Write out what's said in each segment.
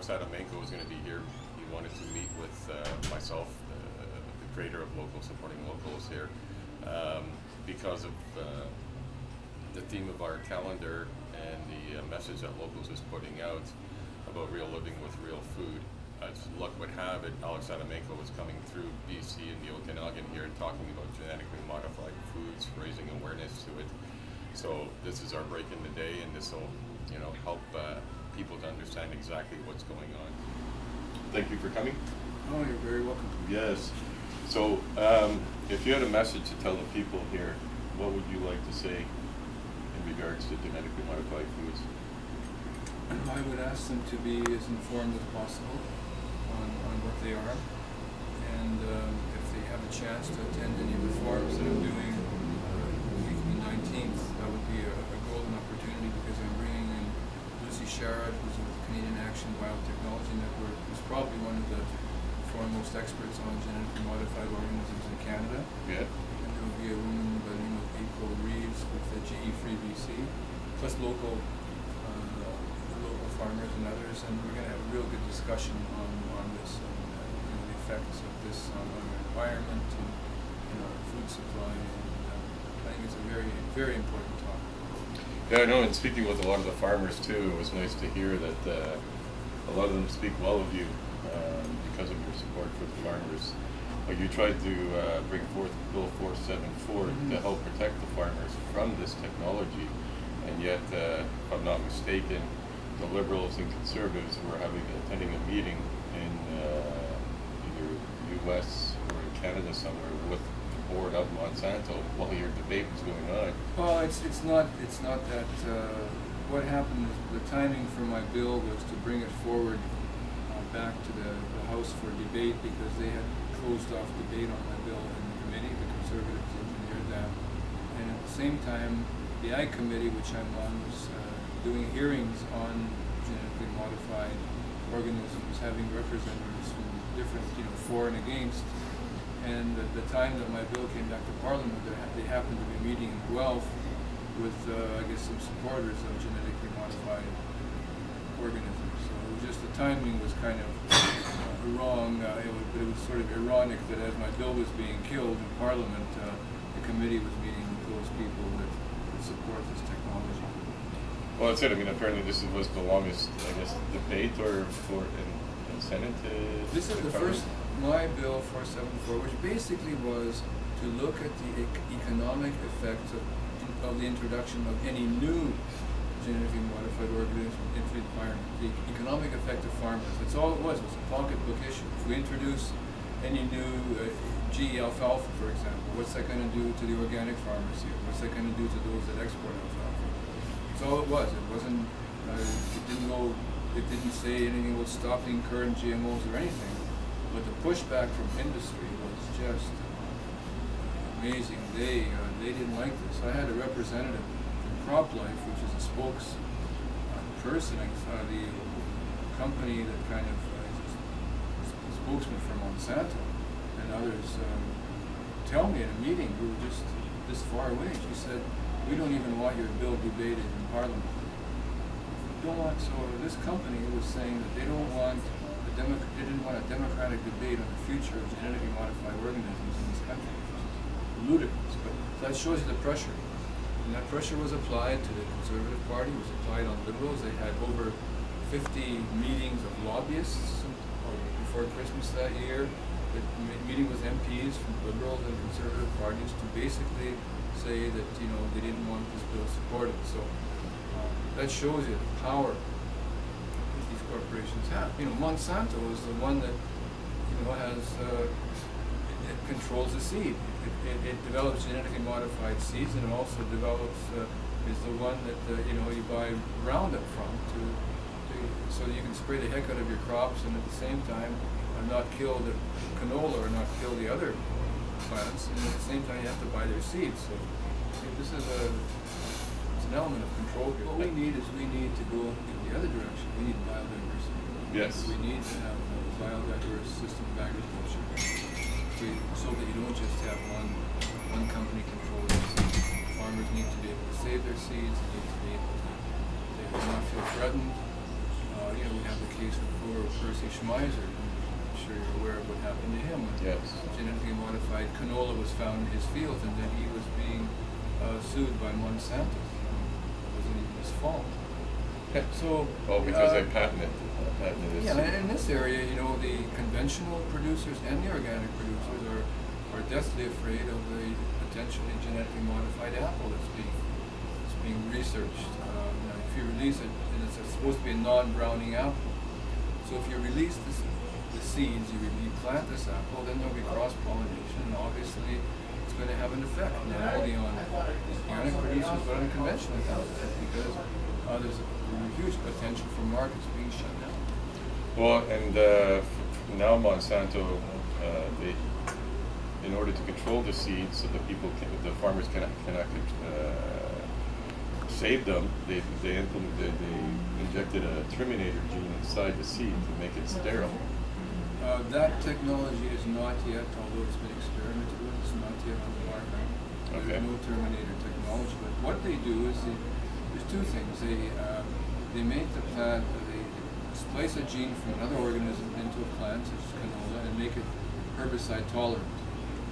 Alex Atamenenko was going to be here. He wanted to meet with myself, the creator of Local Supporting Locals here, because of the theme of our calendar and the message that Locals is putting out about real living with real food. As luck would have it, Alex Atamenenko was coming through BC and the Okanagan here and talking about genetically modified foods, raising awareness to it. So this is our break in the day, and this will, help people to understand exactly what's going on. Thank you for coming. Oh, you're very welcome. Yes. So, if you had a message to tell the people here, what would you like to say in regards to genetically modified foods? I would ask them to be as informed as possible on what they are, and if they have a chance to attend any of the forums that I'm doing week the 19th, that would be a golden opportunity, because I'm bringing in Lucy Sharad, who's with Canadian Action Biotechnology Network, who's probably one of the foremost experts on genetically modified organisms in Canada. Yeah. And there will be a woman by the name of April Reeves with the GE Free BC, plus local farmers and others, and we're going to have a real good discussion on this and the effects of this on our environment and our food supply. And I think it's a very, very important topic. Yeah, I know, and speaking with a lot of the farmers too, it was nice to hear that a lot of them speak well of you because of your support for the farmers. Like, you tried to bring forth Bill 474 to help protect the farmers from this technology, and yet, if I'm not mistaken, the Liberals and Conservatives were attending a meeting in either U.S. or in Canada somewhere with the board of Monsanto while your debate was going on. Well, it's not that. What happened is the timing for my bill was to bring it forward back to the House for debate, because they had closed off debate on my bill in the committee. The Conservatives engineered that, and at the same time, the Ag Committee, which I'm on, was doing hearings on genetically modified organisms, having representatives from different, for and against. And at the time that my bill came back to Parliament, they happened to be meeting in Guelph with, some supporters of genetically modified organisms. So it was just the timing was kind of wrong, but it was sort of ironic that as my bill was being killed in Parliament, the committee was meeting with those people that support this technology. Well, that's it. I mean, apparently this was the longest, debate in Senate. This is the first, my bill 474, which basically was to look at the economic effects of the introduction of any new genetically modified organism into the environment. The economic effect of farmers. That's all it was. It was a pocketbook issue. If we introduce any new GE alfalfa, for example, what's that going to do to the organic farmers here? What's that going to do to those that export alfalfa? That's all it was. It wasn't. It didn't say anything about stopping current GMOs or anything. But the pushback from industry was just amazing. They didn't like this. I had a representative from CropLife, which is a spokesperson, the company that kind of is a spokesman for Monsanto and others. Tell me in a meeting, we were just this far away. She said, "We don't even want your bill debated in Parliament." So this company was saying that they didn't want a democratic debate on the future of genetically modified organisms in this country. Ludicrous, but that shows you the pressure. And that pressure was applied to the Conservative Party, was applied on Liberals. They had over 50 meetings of lobbyists before Christmas that year, meeting with MPs from Liberals and Conservative parties to basically say that they didn't want this bill supported. So that shows you the power that these corporations have. Monsanto is the one that it controls the seed. It develops genetically modified seeds, and it also is the one that you buy Roundup from so that you can spray the heck out of your crops, and at the same time not kill the canola or not kill the other plants, and at the same time you have to buy their seeds. So this is it's an element of control here. What we need to go in the other direction. We need biodiversity. Yes. We need to have a biodiverse system of agriculture, so that you don't just have one company controlling the seeds. Farmers need to be able to save their seeds. They need to be able to not feel threatened. We have the case of poor Jesse Schmeiser. I'm sure you're aware of what happened to him. Yes. Genetically modified canola was found in his field, and then he was being sued by Monsanto. It wasn't even his fault. So, well, because they patented it. yeah, and in this area, you know, the conventional producers and the organic producers are deathly afraid of the potentially genetically modified apple that's being researched. Now, if you release it, and it's supposed to be a non-browning apple, so if you release the seeds, you plant this apple, then there'll be cross-pollination, and obviously it's going to have an effect not only on organic producers but on conventional producers, because there's a huge potential for markets being shut down. Well, and now Monsanto, they, in order to control the seeds so that the farmers can save them, they injected a terminator gene inside the seed to make it sterile. That technology is not yet, although it's been experimented with, it's not yet on the market. Okay. There's no terminator technology, but what they do is there's two things. They make the plant, they splice a gene from another organism into a plant, such as canola, and make it herbicide tolerant,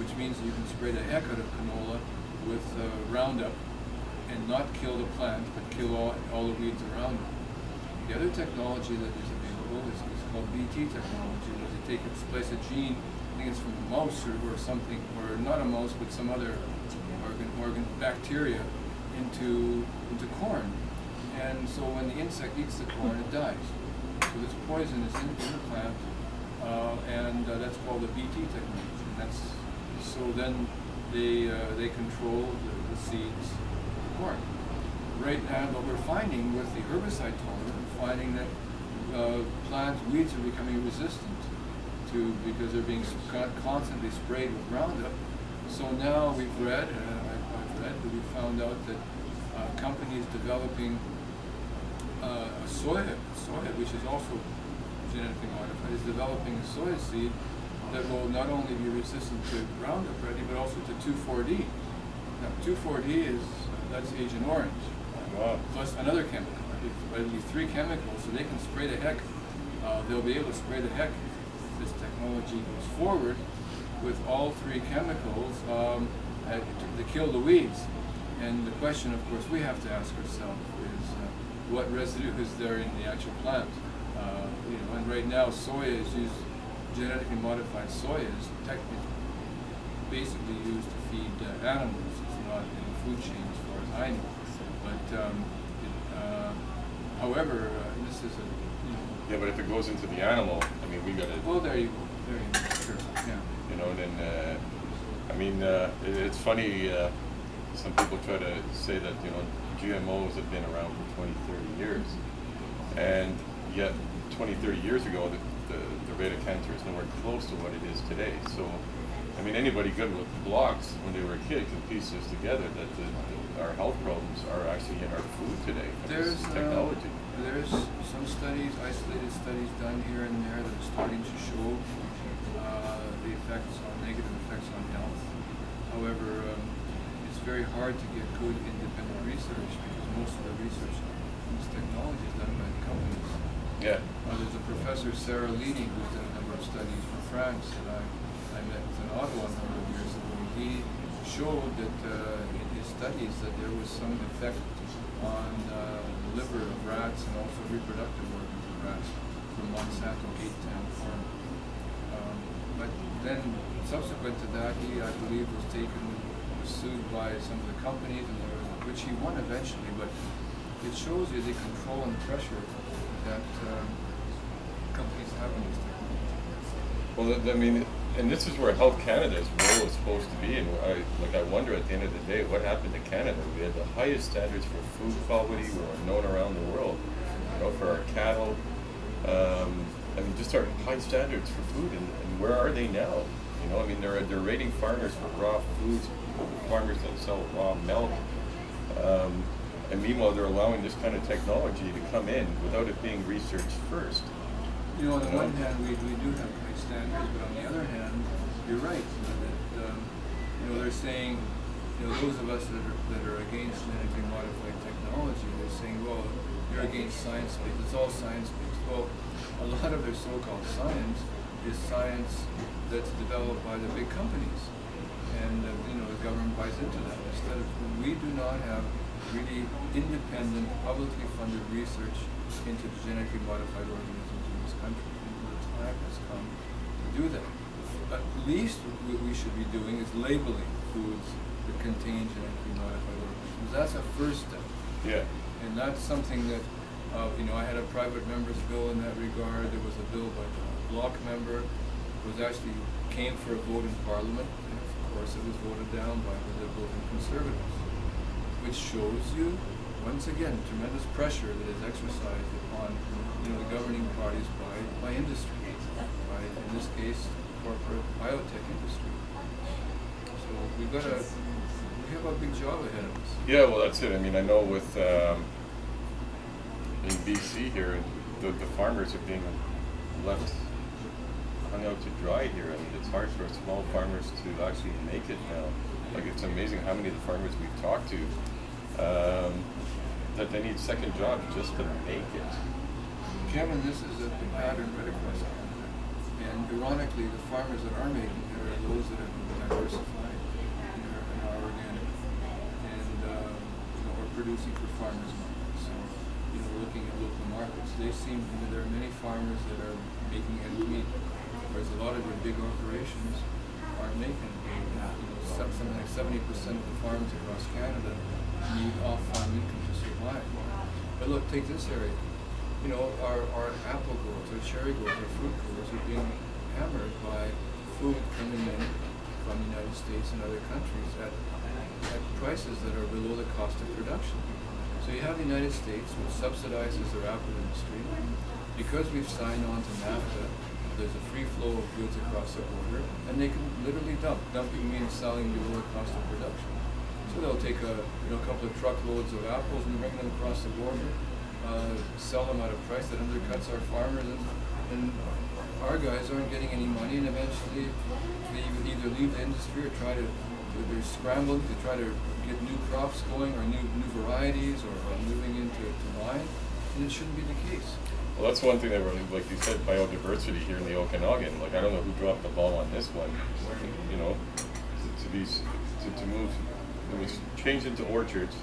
which means that you can spray the heck out of canola with Roundup and not kill the plant, but kill all the weeds around it. The other technology that is available is called BT technology, where they take and splice a gene, I think it's from a mouse or something, or not a mouse, but some other organ bacteria into corn. And so when the insect eats the corn, it dies. So this poison is in the plant, and that's called the BT technology. And so then they control the seeds of the corn. Right now, what we're finding with the herbicide tolerant, we're finding that plant weeds are becoming resistant because they're being constantly sprayed with Roundup. So now I've read that we found out that companies developing soya, which is also genetically modified, is developing a soya seed that will not only be resistant to Roundup Ready, but also to 2,4-D. Now, 2,4-D that's Agent Orange, plus another chemical. It'll be 3 chemicals, so they can spray the heck. They'll be able to spray the heck if this technology goes forward with all 3 chemicals to kill the weeds. And the question, of course, we have to ask ourselves is what residue is there in the actual plant? And right now, soya is used. Genetically modified soya is basically used to feed animals. It's not in the food chain as far as I know. But however, this is Yeah, but if it goes into the animal, I mean, we got to. Well, there you go. Sure. Yeah. Then it's funny. Some people try to say that GMOs have been around for 20, 30 years, and yet 20, 30 years ago, the rate of cancer is nowhere close to what it is today. So, I mean, anybody good with blocks when they were a kid can piece this together that our health problems are actually in our food today from this technology. There's some studies, isolated studies done here and there that are starting to show the negative effects on health. However, it's very hard to get good independent research because most of the research on this technology is done by the companies. Yeah. There's a professor, Sarah Leading, who's done a number of studies from France that I met in Ottawa a number of years ago. He showed that in his studies that there was some effect on the liver of rats and also reproductive organs of rats from Monsanto 810 corn. But then subsequent to that, he, I believe, was sued by some of the companies, which he won eventually. But it shows you the control and pressure that companies have in this technology. Well, I mean, and this is where Health Canada's role is supposed to be. And I wonder at the end of the day, what happened to Canada? We had the highest standards for food quality. We were known around the world, for our cattle. Just our high standards for food. And where are they now? They're rating farmers for raw foods, farmers that sell raw milk. And meanwhile, they're allowing this kind of technology to come in without it being researched first. On the one hand, we do have high standards, but on the other hand, you're right. They're saying, those of us that are against genetically modified technology, they're saying, well, you're against science-based. It's all science-based. Well, a lot of their so-called science is science that's developed by the big companies, and the government buys into that. Instead of, we do not have really independent, publicly funded research into the genetically modified organisms in this country. And the time has come to do that. At least what we should be doing is labeling foods that contain genetically modified organisms. That's a first step. Yeah. And that's something that, I had a private member's bill in that regard. There was a bill by a bloc member. It was actually came for a vote in Parliament, and of course it was voted down by the Liberals and Conservatives, which shows you, once again, tremendous pressure that is exercised upon the governing parties by industry, by, in this case, corporate biotech industry. So we have a big job ahead of us. Yeah, well, that's it. I mean, I know with in BC here, the farmers are being left hung out to dry here. I mean, it's hard for small farmers to actually make it now. Like, it's amazing how many of the farmers we've talked to that they need second jobs just to make it. Kevin, this is a pattern right across Canada. And ironically, the farmers that are making it are those that have diversified and are organic and are producing for farmers markets. So, looking at local markets, they seem, there are many farmers that are making ends meet, whereas a lot of your big operations aren't making it. Something like 70% of the farms across Canada need off-farm income to survive. But look, take this area. Our apple growers, our cherry growers, our fruit growers are being hammered by food coming in from the United States and other countries at prices that are below the cost of production. So you have the United States, which subsidizes their apple industry. Because we've signed on to NAFTA, there's a free flow of goods across the border, and they can literally dump. Dumping means selling below the cost of production. So they'll take a couple of truckloads of apples and bring them across the border, sell them at a price that undercuts our farmers, and our guys aren't getting any money, and eventually they either leave the industry or they're scrambling to try to get new crops going or new varieties or moving into line, and it shouldn't be the case. Well, that's one thing that really, like you said, biodiversity here in the Okanagan. Like, I don't know who dropped the ball on this one. To move, it was changed into orchards.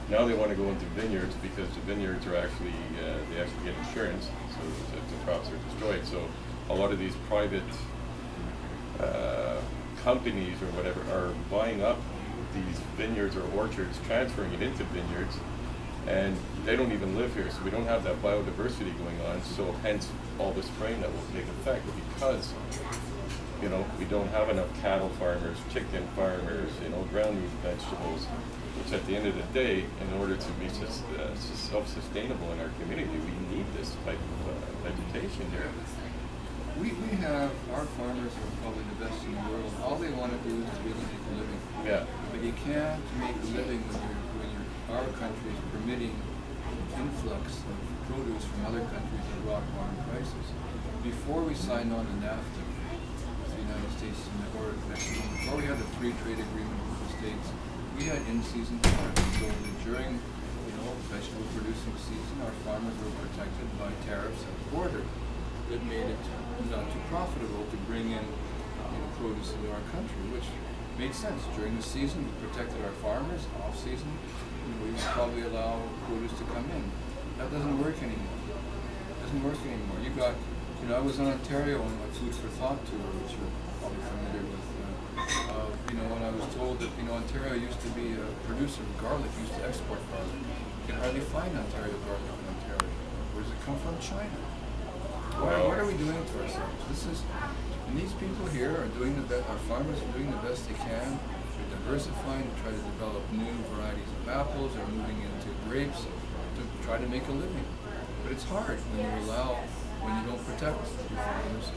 Now they want to go into vineyards because the vineyards are actually they actually get insurance, so the crops are destroyed. So a lot of these private companies or whatever are buying up these vineyards or orchards, transferring it into vineyards. And they don't even live here, so we don't have that biodiversity going on. So hence all the spraying that will take effect because we don't have enough cattle farmers, chicken farmers, ground meat vegetables. Which at the end of the day, in order to be self-sustainable in our community, we need this type of vegetation here. We have, our farmers are probably the best in the world. All they want to do is to really make a living. Yeah. But you can't make a living when our country is permitting influx of produce from other countries at rock bottom prices. Before we signed on to NAFTA with the United States or Mexico, before we had a free trade agreement with the States, we had in-season tariffs. So during vegetable producing season, our farmers were protected by tariffs at the border that made it not too profitable to bring in produce into our country, which made sense. During the season, we protected our farmers. Off season, we would probably allow produce to come in. That doesn't work anymore. You got, I was in Ontario on my Food for Thought tour, which you're probably familiar with. When I was told that Ontario used to be a producer of garlic, used to export garlic. You can hardly find Ontario garlic in Ontario. Where does it come from? China. What are we doing to ourselves? And these people here are doing the best. Our farmers are doing the best they can. They're diversifying to try to develop new varieties of apples. They're moving into grapes to try to make a living. But it's hard when you don't protect your farmers,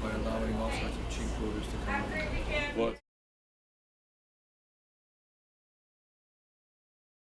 by allowing all sorts of cheap produce to come in. Well,